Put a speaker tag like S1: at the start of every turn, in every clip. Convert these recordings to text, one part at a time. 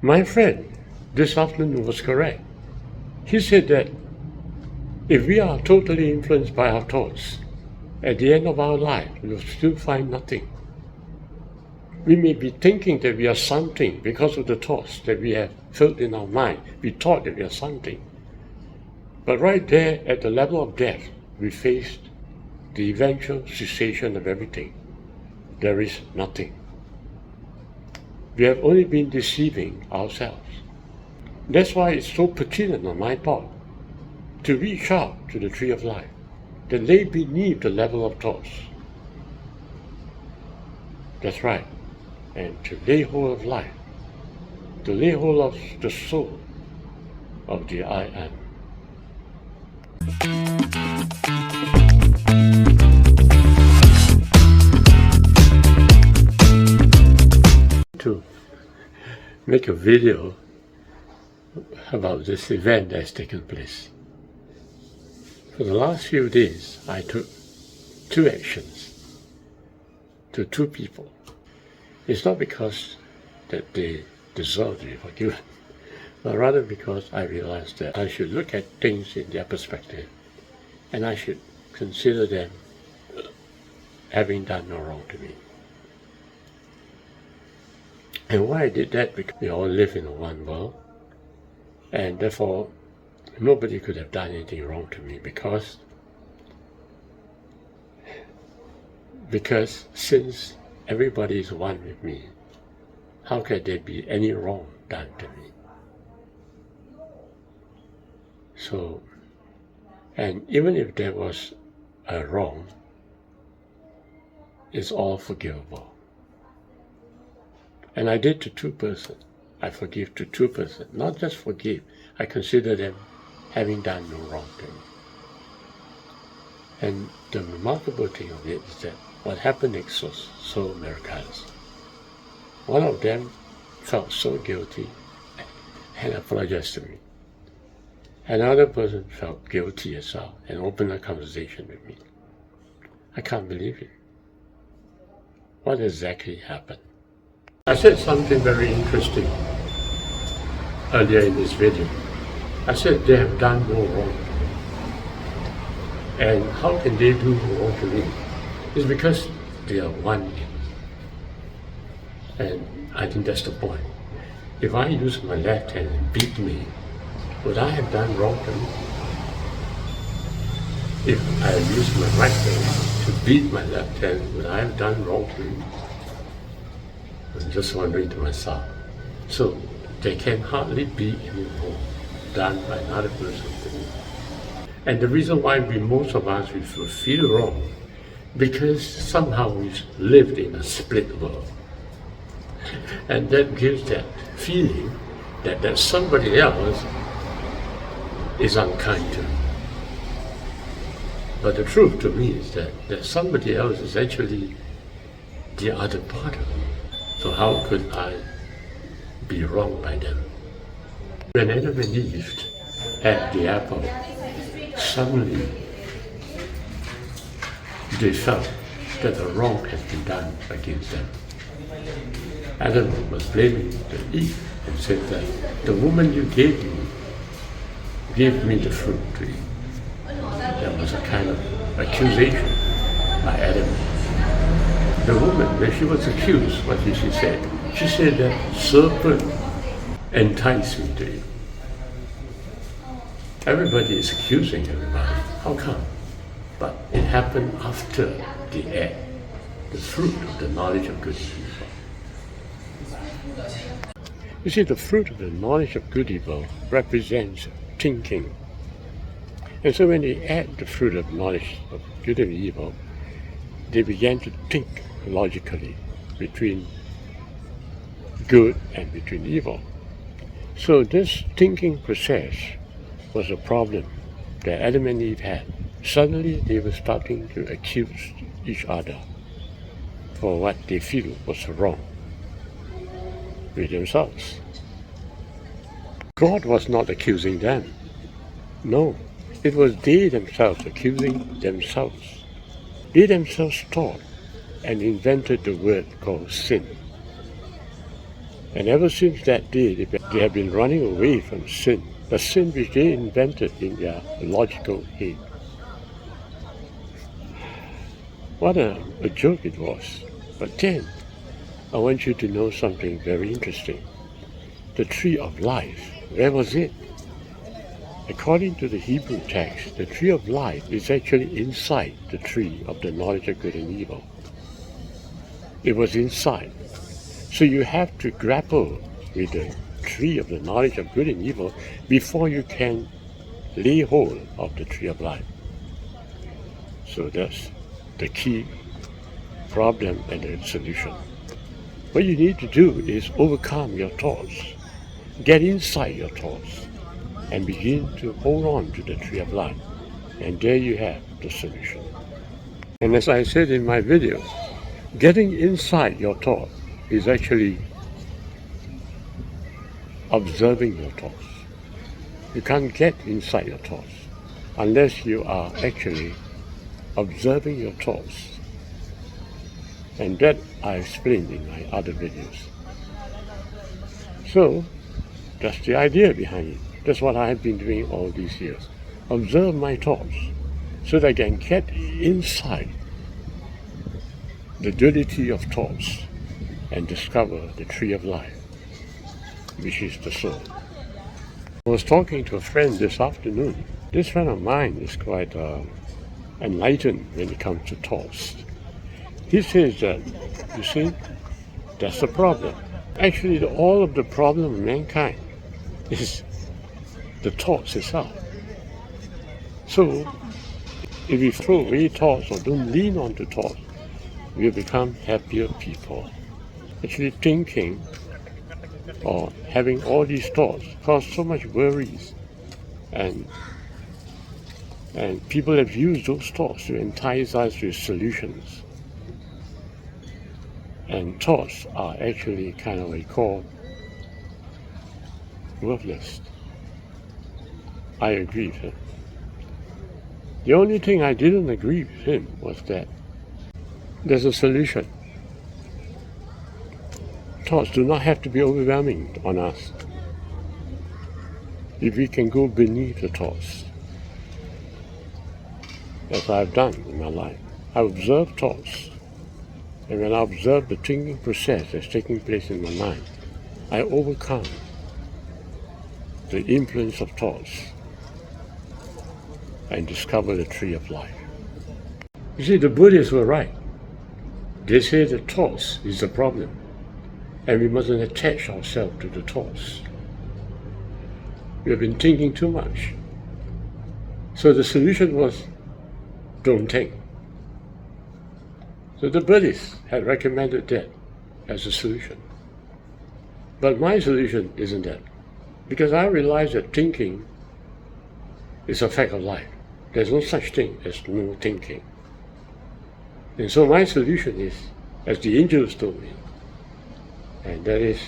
S1: My friend this afternoon was correct. He said that if we are totally influenced by our thoughts, at the end of our life, we will still find nothing. We may be thinking that we are something because of the thoughts that we have filled in our mind. We thought that we are something. But right there at the level of death, we faced the eventual cessation of everything. There is nothing. We have only been deceiving ourselves. That's why it's so pertinent on my part to reach out to the tree of life that lay beneath the level of thoughts. That's right. And to lay hold of life, to lay hold of the soul of the I Am. To make a video about this event that has taken place. For the last few days, I took two actions to two people. It's not because that they deserve to be forgiven, but rather because I realized that I should look at things in their perspective, and I should consider them having done no wrong to me. And why I did that? Because we all live in one world, and therefore nobody could have done anything wrong to me because since everybody is one with me, how can there be any wrong done to me? So, and even if there was a wrong, it's all forgivable. And I did to two persons. I forgive to two persons. Not just forgive, I consider them having done no wrong to me. And the remarkable thing of it is that what happened next was so miraculous. One of them felt so guilty and apologized to me. Another person felt guilty as well and opened a conversation with me. I can't believe it. What exactly happened? I said something very interesting earlier in this video. I said they have done no wrong. And how can they do wrong to me? It's because they are one. And I think that's the point. If I use my left hand and beat me, would I have done wrong to me? If I use my right hand to beat my left hand, would I have done wrong to me? I'm just wondering to myself. So there can hardly be any wrong done by another person to me. And the reason why most of us will feel wrong, because somehow we lived in a split world. And that gives that feeling that somebody else is unkind to me. But the truth to me is that somebody else is actually the other part of me. So how could I be wronged by them? When Adam and Eve had the apple, suddenly they felt that a wrong had been done against them. Adam was blaming the Eve and said that the woman you gave me the fruit to eat. There was a kind of accusation by Adam. The woman, when she was accused, what did she say? She said that serpent enticed me to you. Everybody is accusing everybody. How come? But it happened after the act, the fruit of the knowledge of good and evil. You see, the fruit of the knowledge of good and evil represents thinking. And so when they add the fruit of knowledge of good and evil, they began to think logically between good and between evil. So this thinking process was a problem that Adam and Eve had. Suddenly they were starting to accuse each other for what they feel was wrong with themselves. God was not accusing them. No, it was they themselves accusing themselves. They themselves thought and invented the word called sin. And ever since that day, they have been running away from sin, the sin which they invented in their logical head. What a joke it was. But then, I want you to know something very interesting. The tree of life, where was it? According to the Hebrew text, the tree of life is actually inside the tree of the knowledge of good and evil. It was inside. So you have to grapple with the tree of the knowledge of good and evil before you can lay hold of the tree of life. So that's the key problem and the solution. What you need to do is overcome your thoughts, get inside your thoughts, and begin to hold on to the tree of life. And there you have the solution. And as I said in my video, getting inside your thought is actually observing your thoughts. You can't get inside your thoughts unless you are actually observing your thoughts. And that I explained in my other videos. So that's the idea behind it. That's what I have been doing all these years. Observe my thoughts so that I can get inside the duality of thoughts and discover the tree of life, which is the soul. I was talking to a friend this afternoon. This friend of mine is quite enlightened when it comes to thoughts. He says that, you see, that's the problem. Actually, all of the problem of mankind is the thoughts itself. So, if we throw away thoughts or don't lean on to thoughts, we'll become happier people. Actually, thinking or having all these thoughts cause so much worries, and people have used those thoughts to entice us with solutions. And thoughts are actually kind of like called worthless. I agree with him. The only thing I didn't agree with him was that there's a solution. Thoughts do not have to be overwhelming on us. If we can go beneath the thoughts, as I've done in my life, I observe thoughts. And when I observe the thinking process that's taking place in my mind, I overcome the influence of thoughts and discover the tree of life. You see, the Buddhists were right. They say that thoughts is the problem, and we mustn't attach ourselves to the thoughts. We have been thinking too much. So the solution was, don't think. So the Buddhists had recommended that as a solution. But my solution isn't that, because I realize that thinking is a fact of life. There's no such thing as no thinking. And so my solution is, as the angels told me, and that is,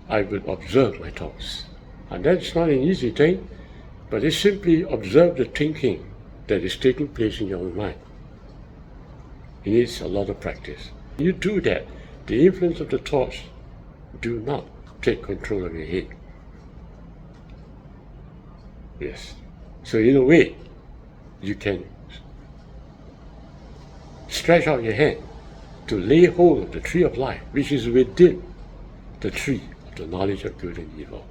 S1: I would observe my thoughts. And that's not an easy thing, but it's simply observe the thinking that is taking place in your own mind. It needs a lot of practice. You do that, the influence of the thoughts do not take control of your head. Yes. So in a way, you can stretch out your hand to lay hold of the tree of life, which is within the tree of the knowledge of good and evil.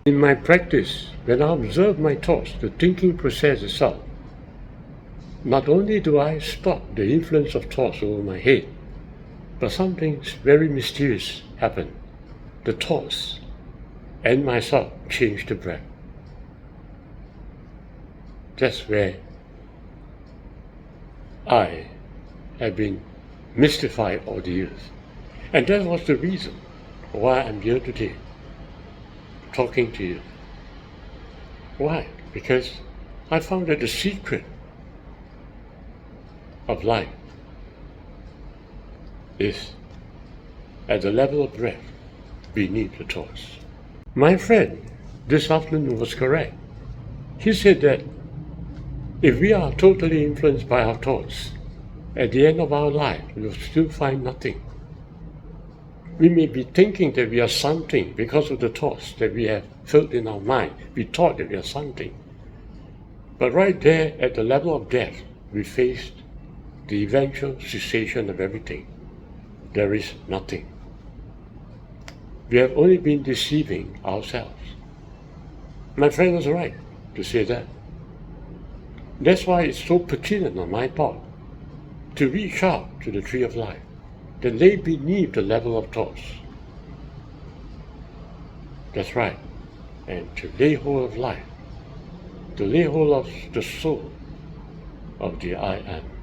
S1: In my practice, when I observe my thoughts, the thinking process itself, not only do I stop the influence of thoughts over my head, but something very mysterious happened. The thoughts and myself changed the breath. That's where I have been mystified all the years. And that was the reason why I'm here today, talking to you. Why? Because I found that the secret of life is at the level of breath beneath the thoughts. My friend this afternoon was correct. He said that if we are totally influenced by our thoughts, at the end of our life, we will still find nothing. We may be thinking that we are something because of the thoughts that we have filled in our mind. We thought that we are something. But right there at the level of death, we faced the eventual cessation of everything. There is nothing. We have only been deceiving ourselves. My friend was right to say that. That's why it's so pertinent on my part to reach out to the tree of life that lay beneath the level of thoughts. That's right. And to lay hold of life, to lay hold of the soul of the I Am.